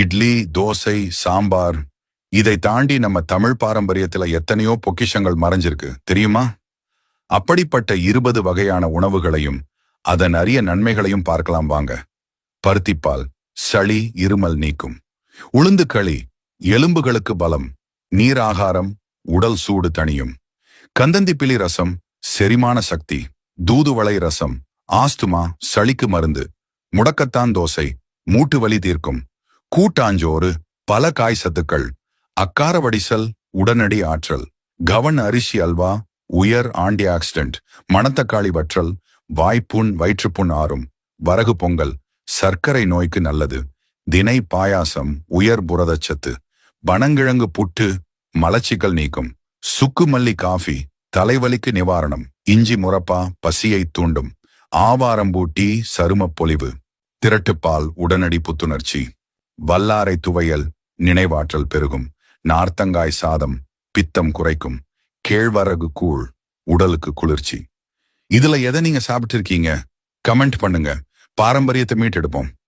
இட்லி, தோசை, சாம்பார் இதை தாண்டி நம்ம தமிழ் பாரம்பரியத்துல எத்தனையோ பொக்கிஷங்கள் மறைஞ்சிருக்கு தெரியுமா? அப்படிப்பட்ட 20 வகையான உணவுகளையும் அதன் அரிய நன்மைகளையும் பார்க்கலாம் வாங்க. பருத்திப்பால் சளி இருமல் நீக்கும். உளுந்து களி எலும்புகளுக்கு பலம். நீர் ஆகாரம் உடல் சூடு தணியும். கந்தந்திப்பிலி ரசம் செரிமான சக்தி. தூதுவளை ரசம் ஆஸ்துமா சளிக்கு மருந்து. முடக்கத்தான் தோசை மூட்டு வலி தீர்க்கும். கூட்டாஞ்சோறு பல காய் சத்துக்கள். அக்கார வடிசல் உடனடி ஆற்றல். கவன் அரிசி அல்வா உயர் ஆன்டி ஆக்சிடென்ட். மணத்தக்காளி வற்றல் வாய்ப்புண் வயிற்றுப்புண் ஆறும். வரகு பொங்கல் சர்க்கரை நோய்க்கு நல்லது. தினை பாயாசம் உயர் புரதச்சத்து. பனங்கிழங்கு புட்டு மலச்சிக்கல் நீக்கும். சுக்குமல்லி காஃபி தலைவலிக்கு நிவாரணம். இஞ்சி முரப்பா பசியை தூண்டும். ஆவாரம்பூ டீ சருமப் பொலிவு. திரட்டுப்பால் உடனடி புத்துணர்ச்சி. வல்லாரை துவையல் நினைவாற்றல் பெருகும். நார்த்தங்காய் சாதம் பித்தம் குறைக்கும். கேழ்வரகு கூழ் உடலுக்கு குளிர்ச்சி. இதுல எதை நீங்க சாப்பிட்டு இருக்கீங்க? கமெண்ட் பண்ணுங்க. பாரம்பரியத்தை மீட்டெடுப்போம்.